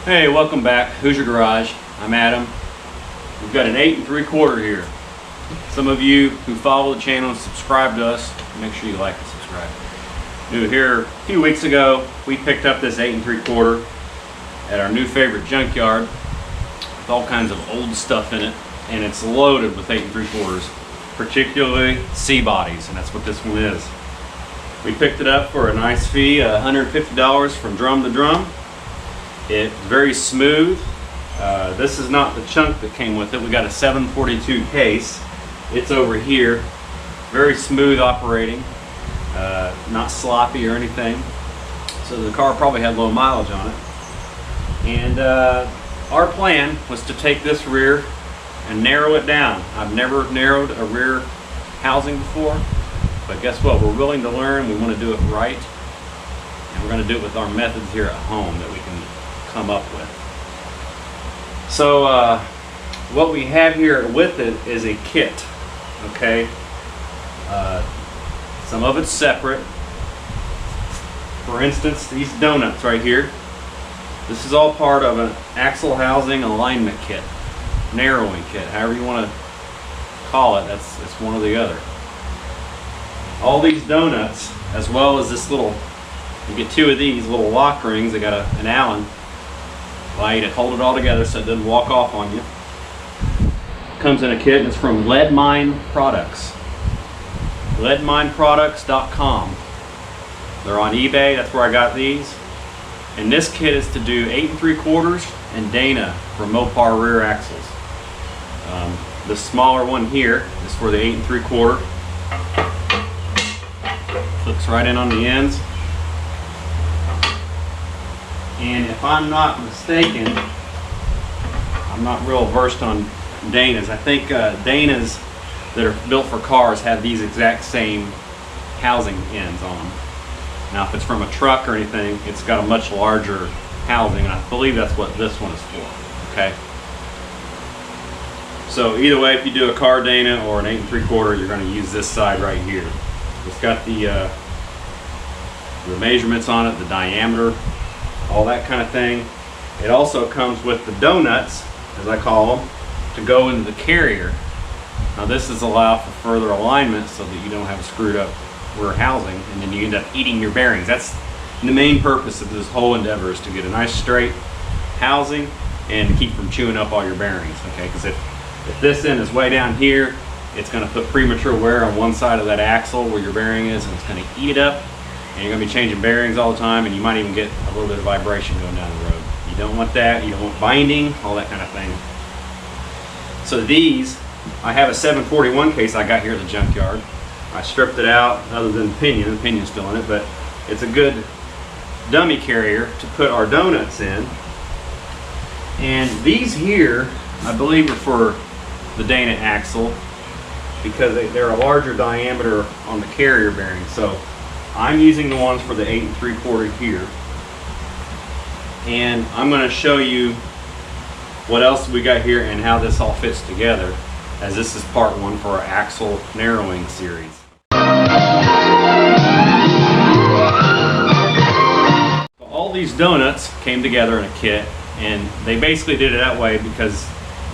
Hey, welcome back. Hoosier Garage. I'm Adam. We've got an 8 3/4 here. Some of you who follow the channel and subscribe to us, make sure you like and subscribe. New here, a few weeks ago, we picked up this 8 3/4 at our new favorite junkyard with all kinds of old stuff in it, and it's loaded with 8 3/4, particularly C-bodies, and that's what this one is. We picked it up for a nice fee, $150 from drum to drum. It's very smooth. This is not the chunk that came with it. We got a 742 case. It's over here. Very smooth operating, not sloppy or anything. So the car probably had low mileage on it. And our plan was to take this rear and narrow it down. I've never narrowed a rear housing before, but guess what? We're willing to learn. We want to do it right, and we're going to do it with our methods here at home that we can come up with. So what we have here with it is a kit. Okay, some of it's separate. For instance, these donuts right here, this is all part of an axle housing alignment kit, narrowing kit, however you want to call it. It's one or the other. All these donuts, as well as this little, you get two of these little lock rings. They got an Allen allow you to hold it all together so it doesn't walk off on you. Comes in a kit, and it's from Lead Mine Products. leadmineproducts.com. They're on eBay. That's where I got these. And this kit is to do 8 3/4 and Dana for Mopar rear axles. The smaller one here is for the 8 3/4. Flips right in on the ends. And if I'm not mistaken, I'm not real versed on Danas. I think Danas that are built for cars have these exact same housing ends on them. Now if it's from a truck or anything, it's got a much larger housing, and I believe that's what this one is for. Okay. So either way, if you do a car Dana or an 8 3/4, you're going to use this side right here. It's got the measurements on it, the diameter, all that kind of thing. It also comes with the donuts, as I call them, to go into the carrier. Now this is allowed for further alignment so that you don't have a screwed up rear housing and then you end up eating your bearings. That's the main purpose of this whole endeavor, is to get a nice straight housing and to keep from chewing up all your bearings. Okay, because if this end is way down here, it's going to put premature wear on one side of that axle where your bearing is, and it's going to eat it up, and you're going to be changing bearings all the time, and you might even get a little bit of vibration going down the road. You don't want that. You don't want binding, all that kind of thing. So these, I have a 741 case I got here at the junkyard. I stripped it out other than the pinion's still in it, but it's a good dummy carrier to put our donuts in. And these here, I believe, are for the Dana axle because they're a larger diameter on the carrier bearing. So I'm using the ones for the 8 3/4 here. And I'm going to show you what else we got here and how this all fits together, as this is part one for our axle narrowing series. All these donuts came together in a kit, and they basically did it that way because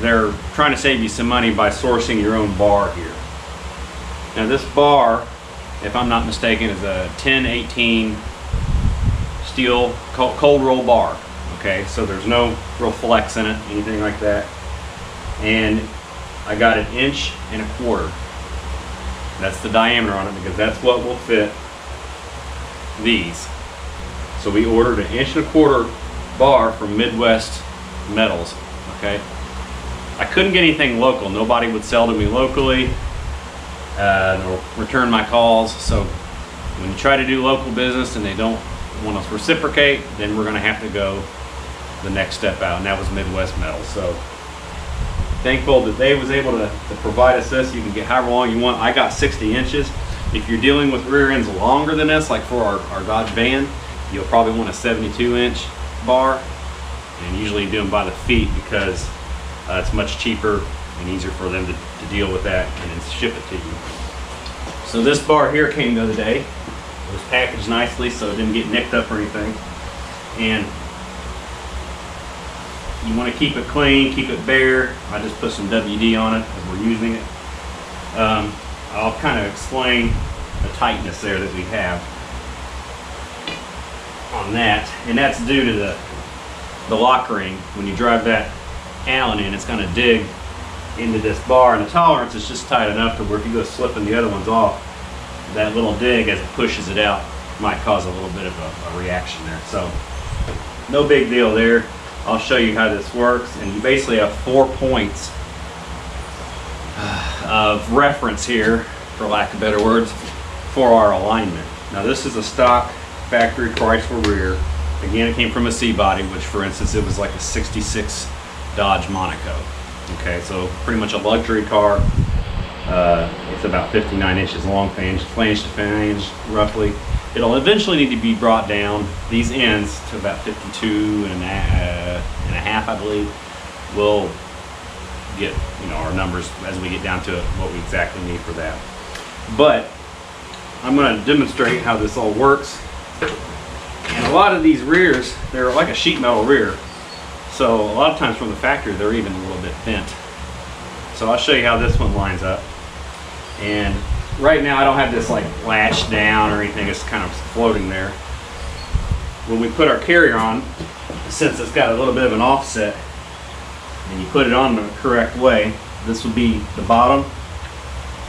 they're trying to save you some money by sourcing your own bar here. Now this bar, if I'm not mistaken, is a 1018 steel cold roll bar. Okay, so there's no real flex in it, anything like that. And I got 1 1/4 inches. That's the diameter on it because that's what will fit these. So we ordered 1 1/4 inch bar from Midwest Metals. Okay, I couldn't get anything local. Nobody would sell to me locally or return my calls. So when you try to do local business and they don't want to reciprocate, then we're going to have to go the next step out, and that was Midwest Metals. So thankful that they was able to provide us this. You can get however long you want. I got 60 inches. If you're dealing with rear ends longer than this, like for our Dodge van, you'll probably want a 72-inch bar, and usually do them by the feet because it's much cheaper and easier for them to deal with that and then ship it to you. So this bar here came the other day. It was packaged nicely so it didn't get nicked up or anything. And You want to keep it clean, keep it bare. I just put some WD on it as we're using it. I'll kind of explain the tightness there that we have on that, and that's due to the lock ring. When you drive that Allen in, it's going to dig into this bar, and the tolerance is just tight enough to where if you go slipping the other ones off, that little dig as it pushes it out might cause a little bit of a reaction there. So no big deal there. I'll show you how this works, and you basically have 4 points of reference here, for lack of better words, for our alignment. Now this is a stock factory Chrysler rear. Again, it came from a C-body, which for instance it was like a 66 Dodge Monaco. Okay, so pretty much a luxury car. It's about 59 inches long, flange to flange roughly. It'll eventually need to be brought down, these ends, to about 52 and a half, I believe. We'll get, our numbers as we get down to it, what we exactly need for that. But I'm going to demonstrate how this all works. And a lot of these rears, they're like a sheet metal rear. So a lot of times from the factory, they're even a little bit bent. So I'll show you how this one lines up. And right now I don't have this like latched down or anything, it's kind of floating there. When we put our carrier on, since it's got a little bit of an offset, and you put it on the correct way, this would be the bottom.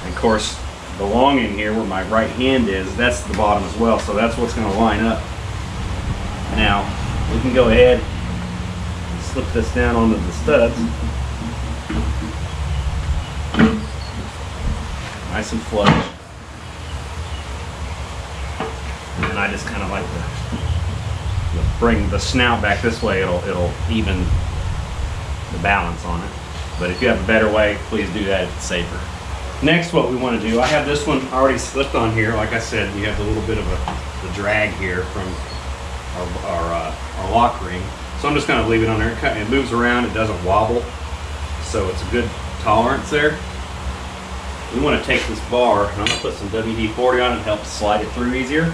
And of course, the long end here where my right hand is, that's the bottom as well, so that's what's going to line up. Now, we can go ahead and slip this down onto the studs. Nice and flush. And I just kind of like to bring the snout back this way. It'll even the balance on it. But if you have a better way, please do that. It's safer. Next, what we want to do, I have this one already slipped on here. Like I said, you have a little bit of the drag here from our lock ring. So I'm just going to leave it on there. It moves around. It doesn't wobble. So it's a good tolerance there. We want to take this bar, and I'm going to put some WD-40 on it to help slide it through easier.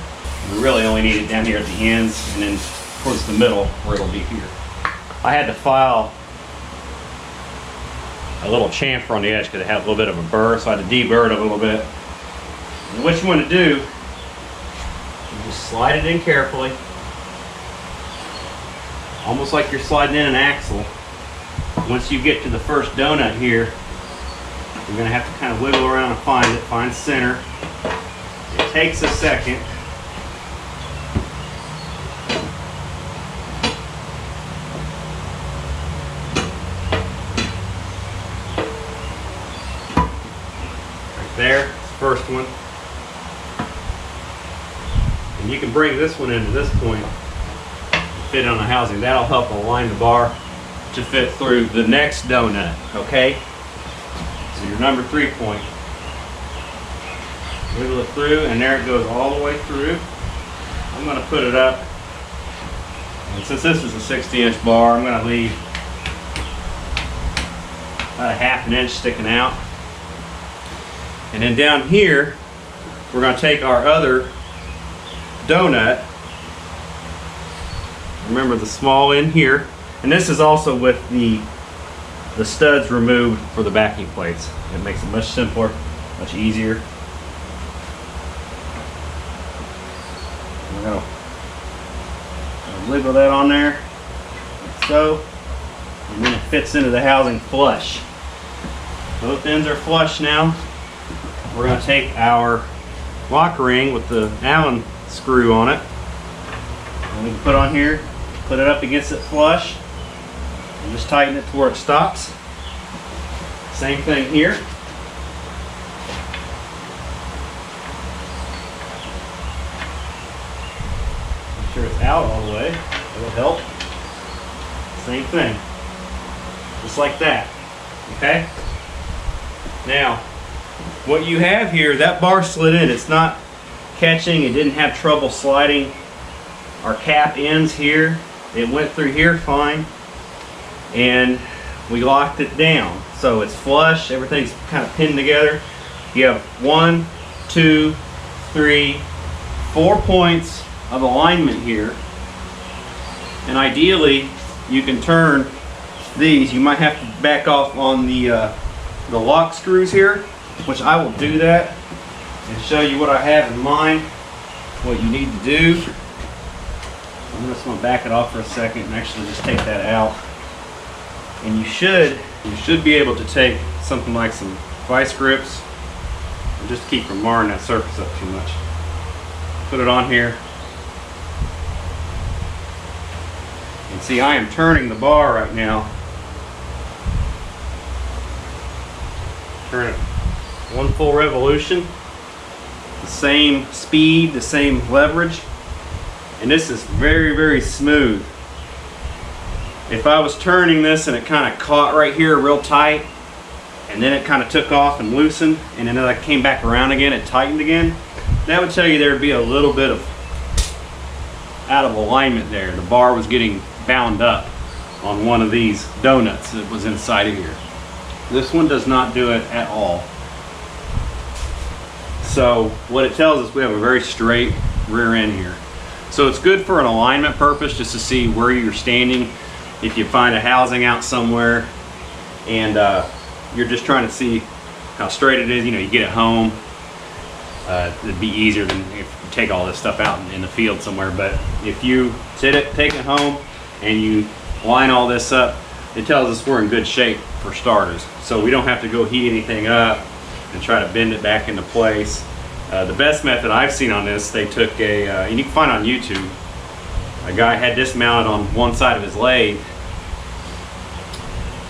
We really only need it down here at the ends and then towards the middle where it'll be here. I had to file a little chamfer on the edge because it had a little bit of a burr, so I had to deburr it a little bit. And what you want to do, you just slide it in carefully, almost like you're sliding in an axle. Once you get to the first donut here, you're going to have to kind of wiggle around and find center. It takes a second. Right there, first one. And you can bring this one into this point and fit on the housing. That'll help align the bar to fit through the next donut, okay? So your number 3 point. Wiggle it through, and there it goes all the way through. I'm going to put it up, and since this is a 60-inch bar, I'm going to leave about a ½ inch sticking out. And then down here, we're going to take our other donut. Remember the small end here, and this is also with the studs removed for the backing plates. It makes it much simpler, much easier. We're going to wiggle that on there, like so, and then it fits into the housing flush. Both ends are flush now. We're going to take our lock ring with the Allen screw on it, and we can put on here, put it up against it flush, and just tighten it to where it stops. Same thing here. Make sure it's out all the way. It'll help. Same thing. Just like that. Okay? Now, what you have here, that bar slid in. It's not catching. It didn't have trouble sliding. Our cap ends here. It went through here fine. And we locked it down. So it's flush, everything's kind of pinned together. You have 1, 2, 3, 4 points of alignment here. And ideally, you can turn these, you might have to back off on the lock screws here, which I will do that and show you what I have in mind, what you need to do. I'm just going to back it off for a second and actually just take that out. And you should be able to take something like some vice grips, and just keep from marring that surface up too much. Put it on here. And see, I am turning the bar right now. Turn it 1 full revolution. The same speed, the same leverage. And this is very, very smooth. If I was turning this and it kind of caught right here real tight, and then it kind of took off and loosened, and then I came back around again, it tightened again, that would tell you there would be a little bit of out of alignment there. The bar was getting bound up on one of these donuts that was inside of here. This one does not do it at all. So what it tells us, we have a very straight rear end here. So it's good for an alignment purpose, just to see where you're standing. If you find a housing out somewhere and you're just trying to see how straight it is, you know, you get it home, it'd be easier than if you take all this stuff out in the field somewhere. But if you take it home and you line all this up, it tells us we're in good shape for starters. So we don't have to go heat anything up and try to bend it back into place. The best method I've seen on this, they took and you can find on YouTube, a guy had this mounted on one side of his lathe,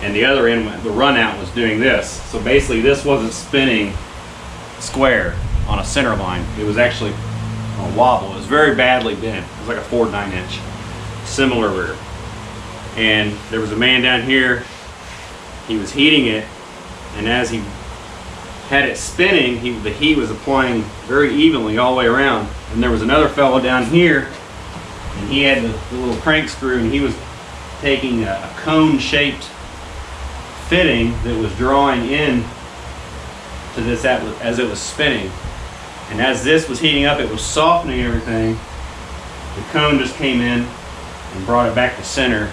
and the other end, the run out, was doing this. So basically this wasn't spinning square on a center line. It was actually on a wobble. It was very badly bent. It was like a 4 9-inch. Similar rear. And there was a man down here, he was heating it, and as he had it spinning, the heat was applying very evenly all the way around. And there was another fellow down here, and he had the little crank screw, and he was taking a cone-shaped fitting that was drawing in to this as it was spinning. And as this was heating up, it was softening everything. The cone just came in and brought it back to center,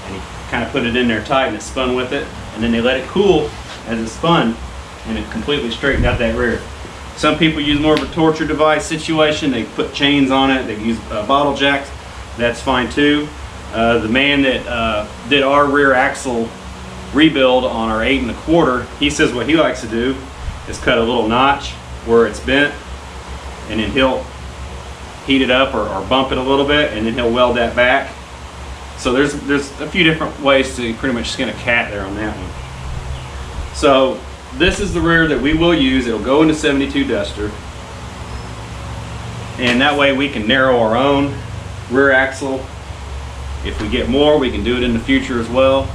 and he kind of put it in there tight, and it spun with it. And then they let it cool as it spun, and it completely straightened out that rear. Some people use more of a torture device situation. They put chains on it. They use bottle jacks. That's fine too. The man that did our rear axle rebuild on our 8 1/4, he says what he likes to do is cut a little notch where it's bent, and then he'll heat it up or bump it a little bit, and then he'll weld that back. So there's a few different ways to pretty much skin a cat there on that one. So this is the rear that we will use. It'll go into 72 Duster, and that way we can narrow our own rear axle. If we get more, we can do it in the future as well.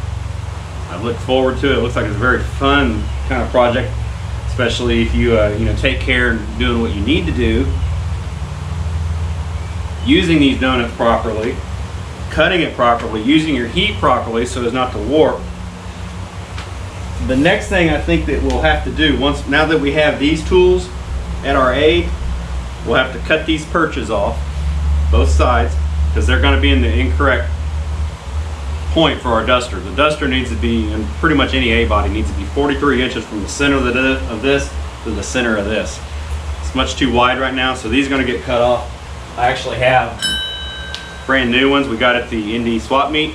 I look forward to it. It looks like it's a very fun kind of project, especially if you take care and doing what you need to do, using these donuts properly, cutting it properly, using your heat properly so as not to warp. The next thing I think that we'll have to do, now that we have these tools at our aid, we'll have to cut these perches off, both sides, because they're going to be in the incorrect point for our duster. The duster needs to be, and pretty much any A-body needs to be 43 inches from the center of this to the center of this. It's much too wide right now, so these are going to get cut off. I actually have brand new ones we got at the Indy swap meet,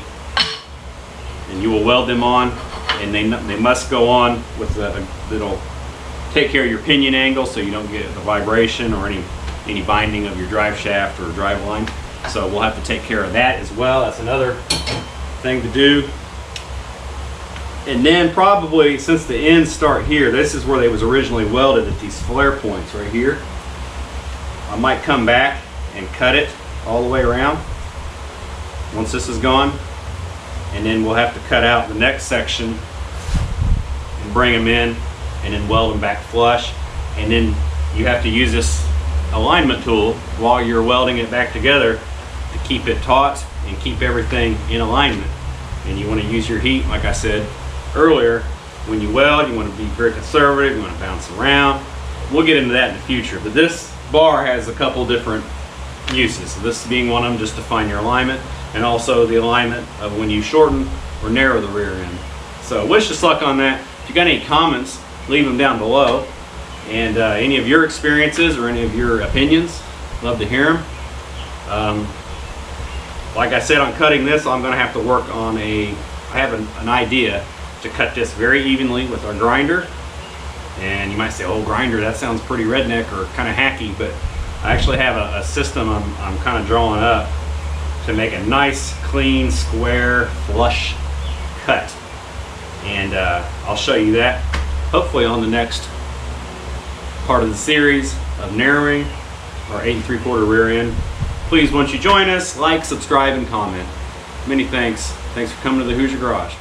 and you will weld them on, and they must go on with that'll take care of your pinion angle so you don't get the vibration or any binding of your drive shaft or drive line. So we'll have to take care of that as well. That's another thing to do. And then probably, since the ends start here, this is where they was originally welded at these flare points right here. I might come back and cut it all the way around once this is gone, and then we'll have to cut out the next section and bring them in and then weld them back flush. And then you have to use this alignment tool while you're welding it back together to keep it taut and keep everything in alignment. And you want to use your heat, like I said earlier. When you weld, you want to be very conservative, you want to bounce around. We'll get into that in the future, but this bar has a couple different uses. So this being one of them, just to find your alignment, and also the alignment of when you shorten or narrow the rear end. So wish us luck on that. If you got any comments, leave them down below. And any of your experiences or any of your opinions, love to hear them. Like I said, on cutting this, I'm going to have to work on I have an idea to cut this very evenly with our grinder. And you might say, oh, grinder, that sounds pretty redneck or kind of hacky, but I actually have a system I'm kind of drawing up to make a nice, clean, square, flush cut. And I'll show you that hopefully on the next part of the series of narrowing our 8 3/4 rear end. Please, once you join us, like, subscribe, and comment. Many thanks. Thanks for coming to the Hoosier Garage.